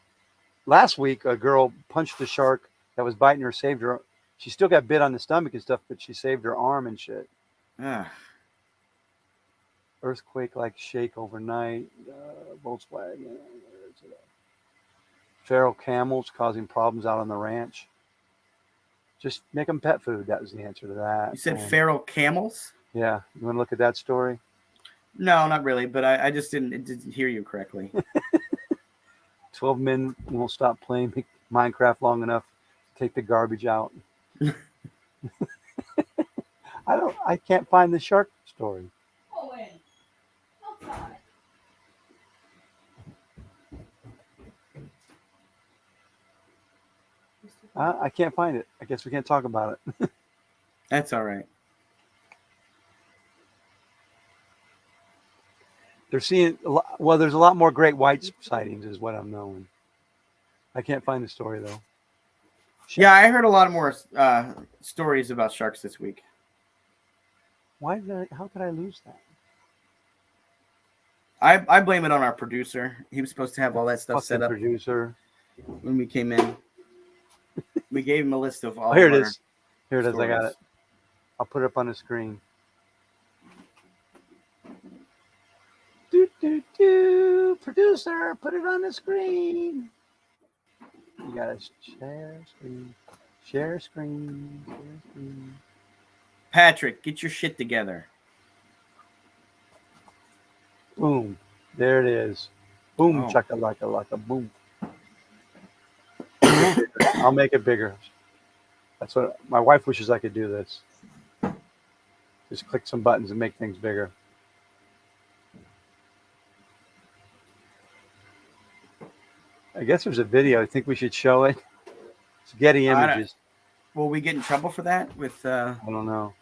last week, a girl punched a shark that was biting her, saved her. She still got bit on the stomach and stuff, but she saved her arm and shit. Earthquake like shake overnight. Volkswagen. Feral camels causing problems out on the ranch. Just make them pet food. That was the answer to that. You said feral camels? Yeah. You want to look at that story? No, not really. But I just didn't hear you correctly. 12 men won't stop playing Minecraft long enough to take the garbage out. I can't find the shark story. I can't find it. I guess we can't talk about it. That's all right. They're seeing there's a lot more great white sightings is what I'm knowing. I can't find the story though. Yeah, I heard a lot more stories about sharks this week. How could I lose that? I blame it on our producer. He was supposed to have all that stuff set up. Producer. When we came in, we gave him a list of all. Here it is. Here it is. Stories. I got it. I'll put it up on the screen. Producer, put it on the screen. You gotta share screen. Share screen. Share screen. Patrick, get your shit together. Boom. There it is. Boom, chaka-laka-laka, boom. I'll make it bigger. That's what my wife wishes I could do this. Just click some buttons and make things bigger. I guess there's a video. I think we should show it. It's Getty Images. Will we get in trouble for that? With I don't know.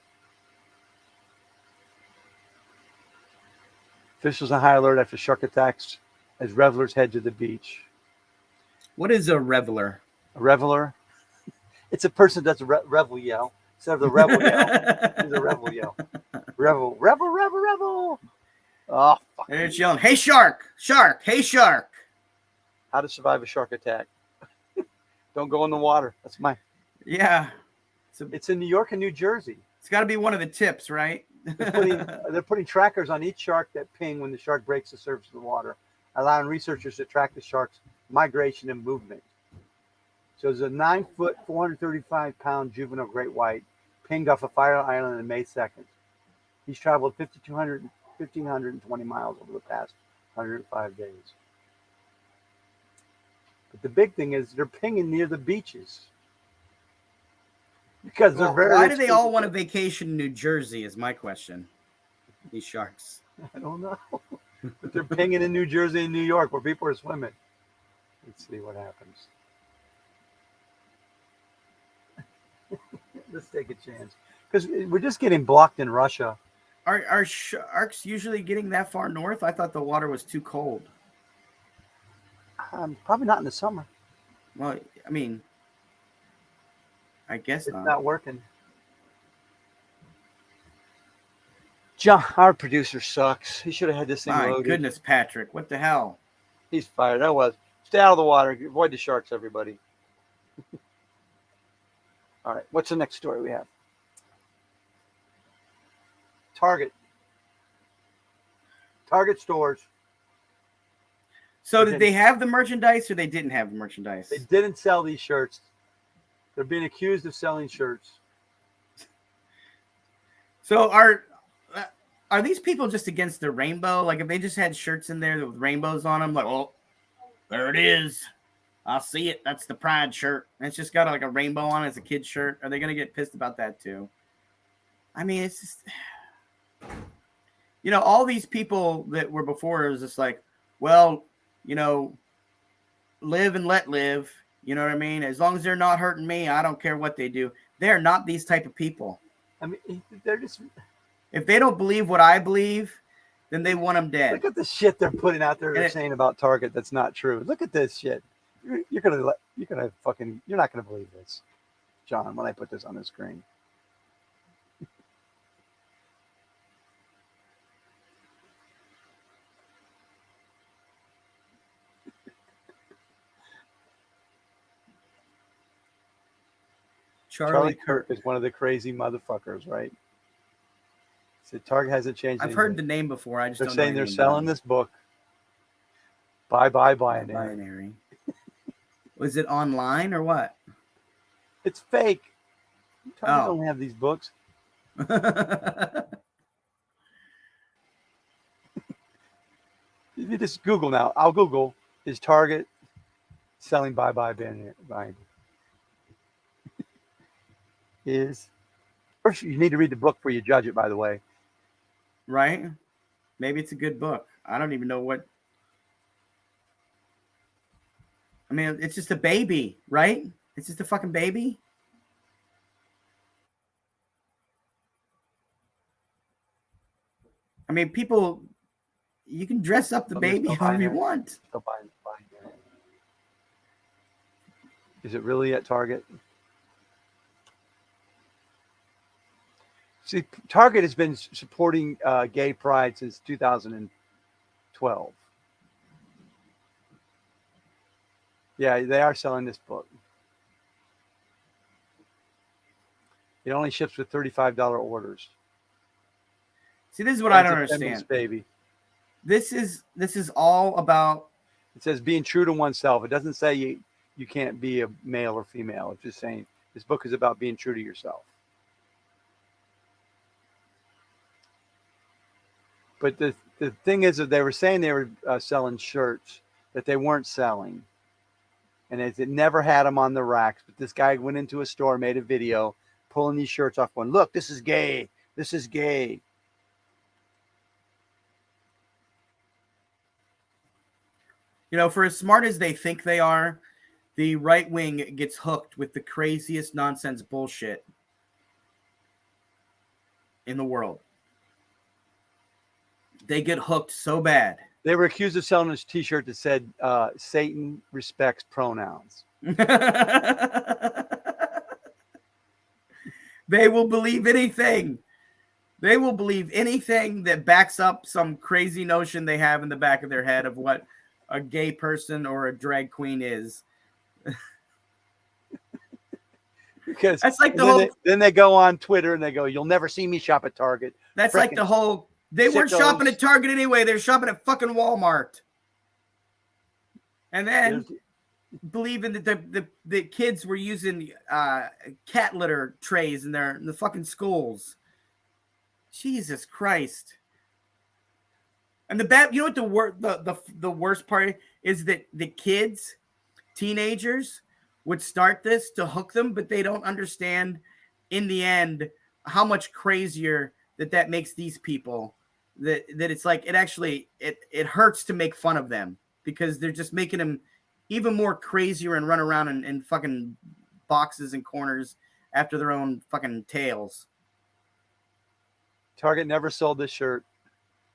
Officials on high alert after shark attacks as revelers head to the beach. What is a reveler? A reveler? It's a person that's a revel yell. Instead of the rebel yell, it's a revel yell. Revel, revel, revel, revel. Oh, fuck. And it's yelling, hey, shark, shark, hey, shark. How to survive a shark attack. Don't go in the water. That's my... Yeah. It's in New York and New Jersey. It's got to be one of the tips, right? They're putting trackers on each shark that ping when the shark breaks the surface of the water, allowing researchers to track the shark's migration and movement. So there's a 9-foot, 435-pound juvenile great white pinged off of Fire Island on May 2nd. He's traveled 1,520 miles over the past 105 days. But the big thing is they're pinging near the beaches. Because they're very... Why do they all want a vacation in New Jersey is my question. These sharks. I don't know. But they're pinging in New Jersey and New York where people are swimming. Let's see what happens. Let's take a chance. Because we're just getting blocked in Russia. Are sharks usually getting that far north? I thought the water was too cold. Probably not in the summer. Well, I mean, I guess It's not. not working. John, our producer sucks. He should have had this thing My loaded. goodness, Patrick, what the hell? He's fired. That was. Stay out of the water. Avoid the sharks, everybody. All right. What's the next story we have? Target stores. So did they have the merchandise or they didn't have the merchandise? They didn't sell these shirts. They're being accused of selling shirts. So are these people just against the rainbow? Like if they just had shirts in there with rainbows on them, like, oh, there it is. I see it. That's the pride shirt. And it's just got like a rainbow on it. It's a kid's shirt. Are they going to get pissed about that too? I mean, it's just, all these people that were before, it was just like, well, live and let live. You know what I mean? As long as they're not hurting me, I don't care what they do. They're not these type of people. I mean, they're just. If they don't believe what I believe, then they want them dead. Look at the shit they're putting out there. They're saying about Target that's not true. Look at this shit. You're not gonna believe this, John. When I put this on the screen. Charlie Kirk is one of the crazy motherfuckers, right? So Target hasn't changed. I've heard the name before. I just they're don't saying know they're selling this book. Bye binary. Was it online or what? It's fake. Target don't have these books. You just Google now. I'll Google, is Target selling bye binary? First you need to read the book before you judge it, by the way. Right? Maybe it's a good book. I don't even know what. I mean, it's just a baby, right? It's just a fucking baby. I mean, people, you can dress up the baby however you want. Is it really at Target? See, Target has been supporting gay pride since 2012. Yeah, they are selling this book. It only ships with $35 orders. See, this is what I don't understand. Baby. This is all about. It says being true to oneself. It doesn't say you can't be a male or female. It's just saying this book is about being true to yourself. But the thing is that they were saying they were selling shirts that they weren't selling. And it never had them on the racks. But this guy went into a store, made a video, pulling these shirts off, going, look, this is gay. This is gay. For as smart as they think they are, the right wing gets hooked with the craziest nonsense bullshit in the world. They get hooked so bad. They were accused of selling this T-shirt that said, Satan respects pronouns. They will believe anything. They will believe anything that backs up some crazy notion they have in the back of their head of what a gay person or a drag queen is. Because that's like the whole. Then they go on Twitter and they go, "You'll never see me shop at Target." That's like the whole. They weren't shopping at Target anyway. They're shopping at fucking Walmart. And then believing that the kids were using cat litter trays in the fucking schools. Jesus Christ. And you know what the worst part is, that the kids, teenagers, would start this to hook them, but they don't understand in the end how much crazier that makes these people that it's like it hurts to make fun of them because they're just making them even more crazier and run around in fucking boxes and corners after their own fucking tails. Target never sold this shirt.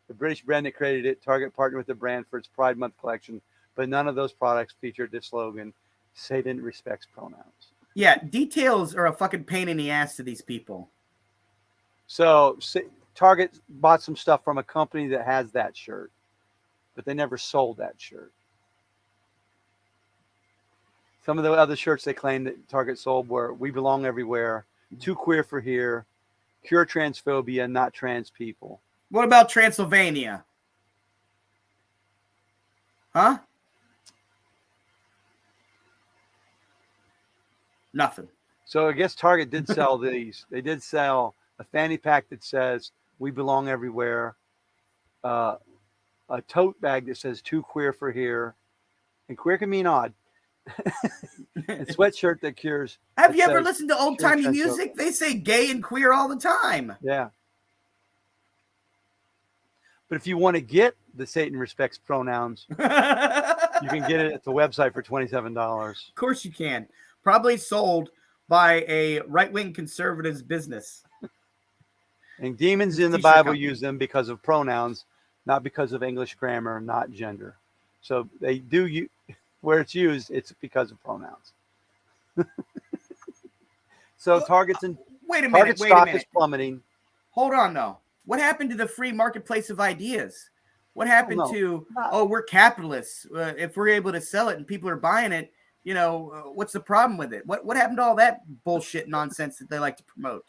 The British brand that created it, Target partnered with the brand for its Pride Month collection, but none of those products featured the slogan, Satan respects pronouns. Yeah, details are a fucking pain in the ass to these people. So Target bought some stuff from a company that has that shirt, but they never sold that shirt. Some of the other shirts they claimed that Target sold were We Belong Everywhere, Too Queer for Here, Cure Transphobia, Not Trans People. What about Transylvania? Huh? Nothing. So I guess Target did sell these. They did sell a fanny pack that says We Belong Everywhere, a tote bag that says Too Queer for Here, and queer can mean odd. And sweatshirt that cures. Have you ever listened to old timey music? They say gay and queer all the time. Yeah. But if you want to get the Satan respects pronouns, you can get it at the website for $27. Of course you can. Probably sold by a right-wing conservative's business. And demons in the Bible use them because of pronouns, not because of English grammar, not gender. So they do where it's used, it's because of pronouns. So Target's in. Wait a minute. Stock is plummeting. Hold on, though. What happened to the free marketplace of ideas? What happened to? We're capitalists. If we're able to sell it and people are buying it, what's the problem with it? What happened to all that bullshit nonsense that they like to promote?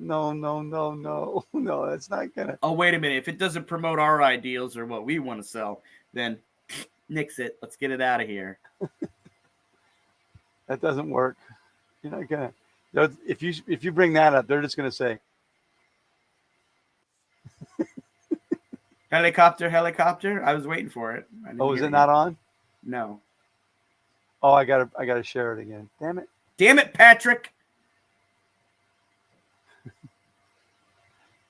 No. That's not gonna. Oh, wait a minute. If it doesn't promote our ideals or what we want to sell, then nix it. Let's get it out of here. That doesn't work. You're not gonna. If you bring that up, they're just gonna say helicopter. I was waiting for it. Oh, is it not on? No. Oh, I gotta share it again. Damn it, Patrick.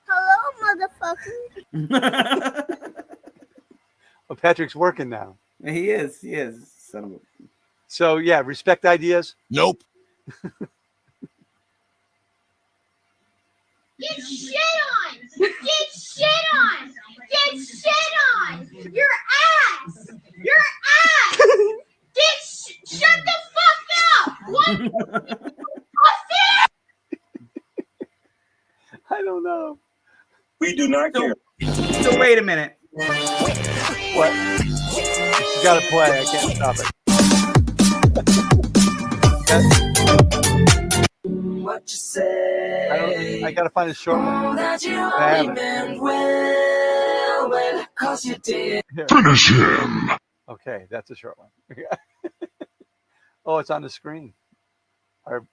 Hello, motherfucker. Well, Patrick's working now. He is. Son of a... So yeah, respect ideas. Nope. Get shit on! Get shit on! Get shit on! Your ass! Your ass! Shut the fuck up! What? I don't know. We do not care. So wait a minute. What? You gotta play. I can't stop it. What you say? I gotta find a short one. That you only meant well, 'cause you did. Finish him. Okay, that's a short one. Oh, it's on the screen. Our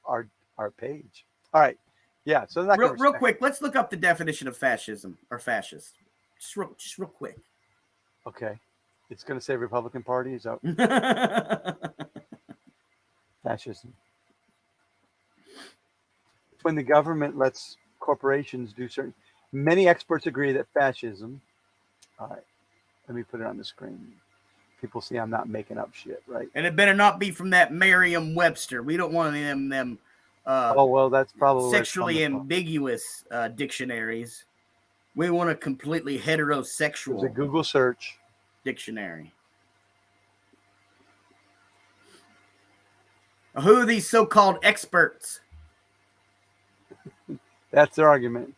page. All right. Yeah. So that's real quick. Let's look up the definition of fascism or fascist. Just real quick. Okay. It's gonna say Republican Party. Is that fascism? When the government lets corporations do certain. Many experts agree that fascism. All right. Let me put it on the screen. People see I'm not making up shit, right? And it better not be from that Merriam-Webster. We don't want them. Oh well, that's probably sexually ambiguous dictionaries. We want a completely heterosexual. It's a Google search dictionary. Who are these so-called experts? That's their argument.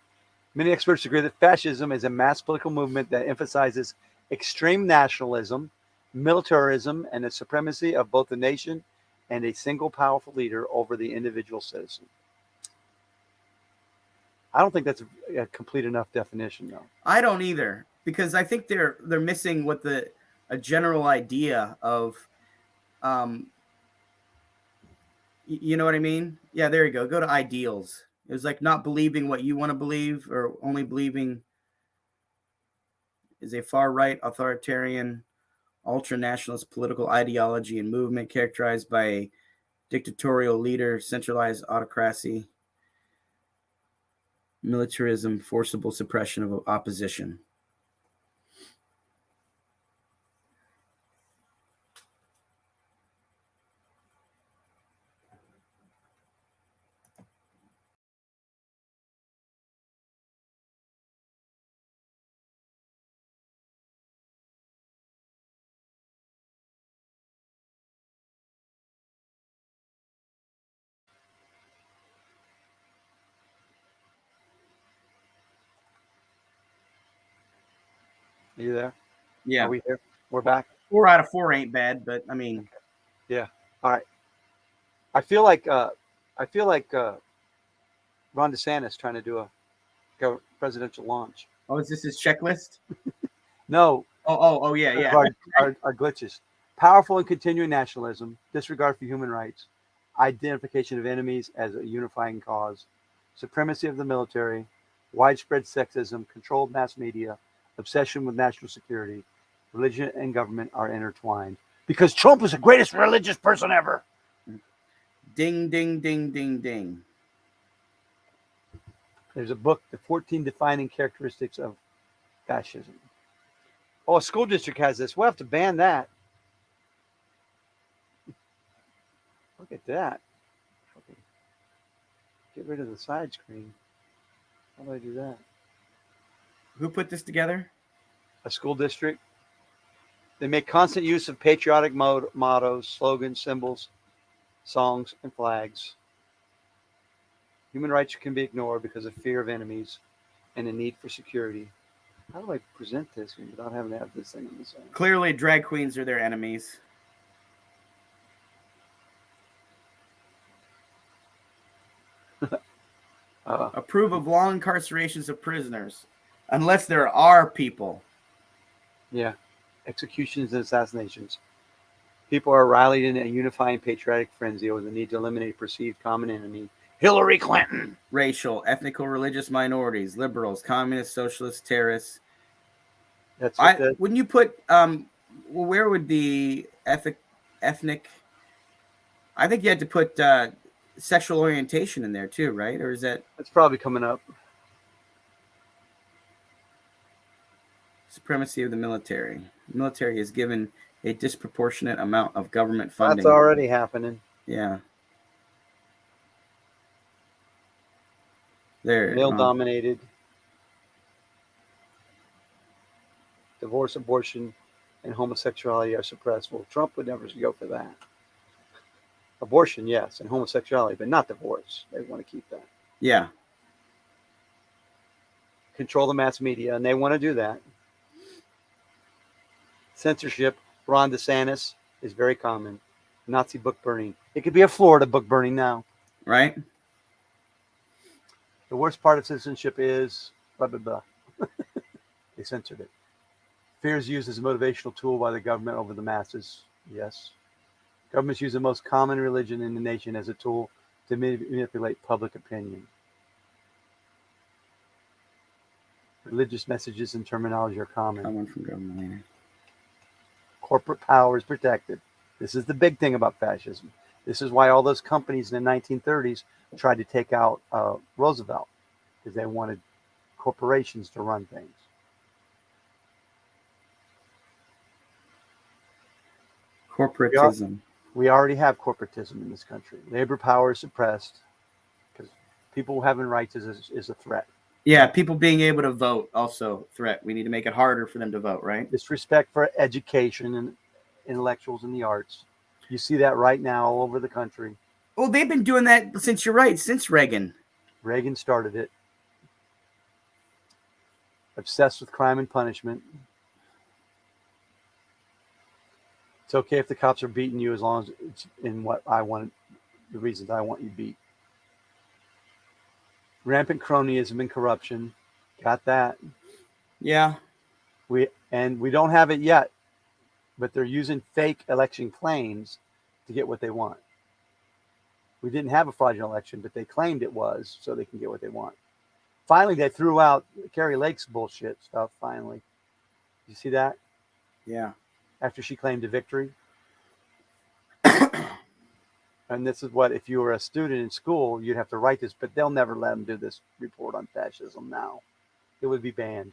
Many experts agree that fascism is a mass political movement that emphasizes extreme nationalism, militarism, and the supremacy of both the nation and a single powerful leader over the individual citizen. I don't think that's a complete enough definition, though. I don't either, because I think they're missing what a general idea of, you know what I mean? Yeah, there you go. Go to ideals. It was like not believing what you want to believe, or only believing is a far-right authoritarian ultra-nationalist political ideology and movement characterized by a dictatorial leader, centralized autocracy. Militarism, forcible suppression of opposition. Are you there? Yeah. Are we here? We're back. 4 out of 4 ain't bad, but I mean, yeah. All right. I feel like Ron DeSantis trying to do a presidential launch. Oh, is this his checklist? No. Oh, yeah. Our glitches. Powerful and continuing nationalism, disregard for human rights, identification of enemies as a unifying cause, supremacy of the military, widespread sexism, controlled mass media, obsession with national security, religion and government are intertwined. Because Trump is the greatest religious person ever. Ding, ding, ding, ding, ding. There's a book, The 14 Defining Characteristics of Fascism. Oh, a school district has this. We'll have to ban that. Look at that. Okay. Get rid of the side screen. How do I do that? Who put this together? A school district. They make constant use of patriotic mottos, slogans, symbols, songs, and flags. Human rights can be ignored because of fear of enemies and a need for security. How do I present this without having to have this thing on the side? Clearly, drag queens are their enemies. Approve of long incarcerations of prisoners, unless there are people. Yeah. Executions and assassinations. People are rallied in a unifying patriotic frenzy over the need to eliminate perceived common enemy, Hillary Clinton. Racial, ethnical, religious minorities, liberals, communists, socialists, terrorists. That's what wouldn't you put where would the ethnic? I think you had to put sexual orientation in there too, right? Or is that? That's probably coming up. Supremacy of the military. The military is given a disproportionate amount of government funding. That's already happening. Yeah. There. Male dominated. Divorce, abortion, and homosexuality are suppressed. Well, Trump would never go for that. Abortion, yes, and homosexuality, but not divorce. They want to keep that. Yeah. Control the mass media, and they want to do that. Censorship, Ron DeSantis, is very common. Nazi book burning. It could be a Florida book burning now. Right? The worst part of citizenship is blah, blah, blah. They censored it. Fear is used as a motivational tool by the government over the masses. Yes. Governments use the most common religion in the nation as a tool to manipulate public opinion. Religious messages and terminology are common. Common from government. Corporate power is protected. This is the big thing about fascism. This is why all those companies in the 1930s tried to take out Roosevelt, because they wanted corporations to run things. Corporatism. We already have corporatism in this country. Labor power is suppressed because people having rights is a threat. Yeah, people being able to vote also threat. We need to make it harder for them to vote, right? Disrespect for education and intellectuals in the arts. You see that right now all over the country. Well, they've been doing that since Reagan. Reagan started it. Obsessed with crime and punishment. It's okay if the cops are beating you as long as it's in what I want, the reasons I want you beat. Rampant cronyism and corruption. Got that. Yeah. We don't have it yet, but they're using fake election claims to get what they want. We didn't have a fraudulent election, but they claimed it was so they can get what they want. Finally, they threw out Carrie Lake's bullshit stuff, finally. You see that? Yeah. After she claimed a victory. And this is what, if you were a student in school, you'd have to write this, but they'll never let them do this report on fascism now. It would be banned.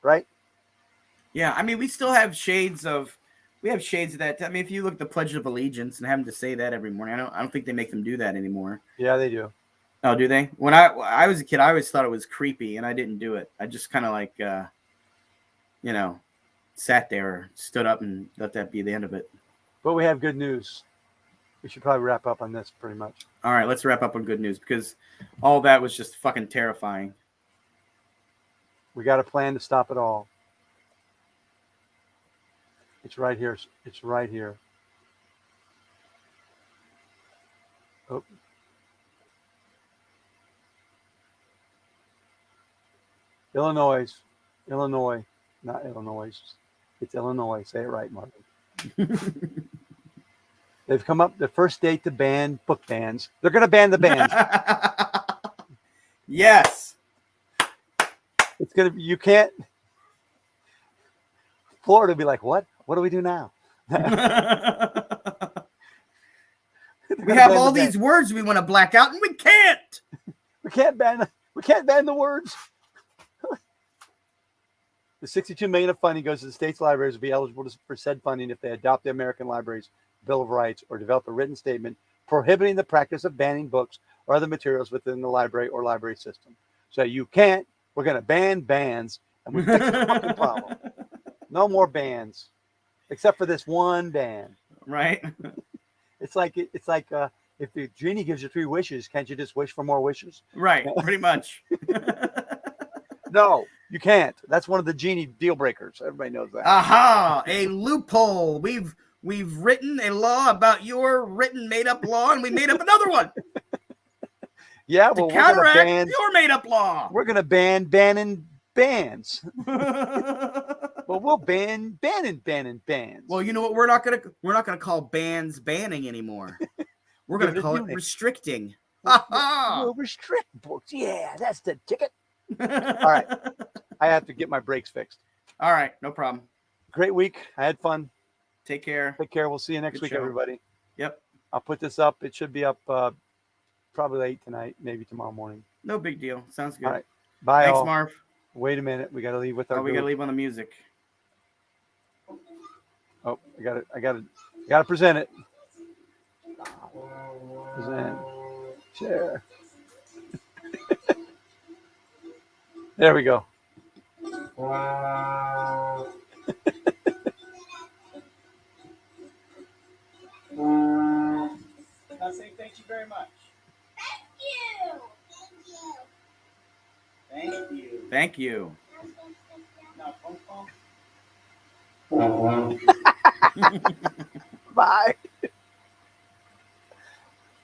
Right? Yeah, I mean, we still have shades of that. I mean, if you look at the Pledge of Allegiance and having to say that every morning, I don't think they make them do that anymore. Yeah, they do. Oh, do they? When I was a kid, I always thought it was creepy, and I didn't do it. I just kind of like, sat there, stood up, and let that be the end of it. But we have good news. We should probably wrap up on this pretty much. All right, let's wrap up on good news, because all that was just fucking terrifying. We got a plan to stop it all. It's right here. It's right here. Oh. Illinois, not Illinois. It's Illinois. Say it right, Marvin. They've come up the first state to ban book bans. They're going to ban the bans. Yes. It's going to be, you can't. Florida will be like, what? What do we do now? We have all these words we want to black out, and we can't. We can't ban the words. The $62 million of funding goes to the state's libraries will be eligible for said funding if they adopt the American Libraries Bill of Rights or develop a written statement prohibiting the practice of banning books or other materials within the library or library system. So you can't. We're going to ban bans, and we fix the fucking problem. No more bans, except for this one ban. Right. It's like if the genie gives you 3 wishes, can't you just wish for more wishes? Right. Pretty much. No, you can't. That's one of the genie deal breakers. Everybody knows that. Aha! A loophole. We've written a law about your written made up law, and we made up another one. Yeah, well, to counteract your made up law. We're gonna banning bans. Well, we'll banning bans. Well, you know what? We're not gonna call bans banning anymore. We're gonna call it restricting. We'll restrict books. Yeah, that's the ticket. All right, I have to get my brakes fixed. All right, no problem. Great week. I had fun. Take care. Take care. We'll see you next Good week, show. everybody. Yep. I'll put this up. It should be up probably late tonight, maybe tomorrow morning. No big deal. Sounds good. All right. Bye. Thanks, all. Marv. Wait a minute. We got to leave with our. We got to leave on the music. Oh, I got to present it. Present. Share. There we go. I'll say thank you very much. Thank you. Thank you. Bye.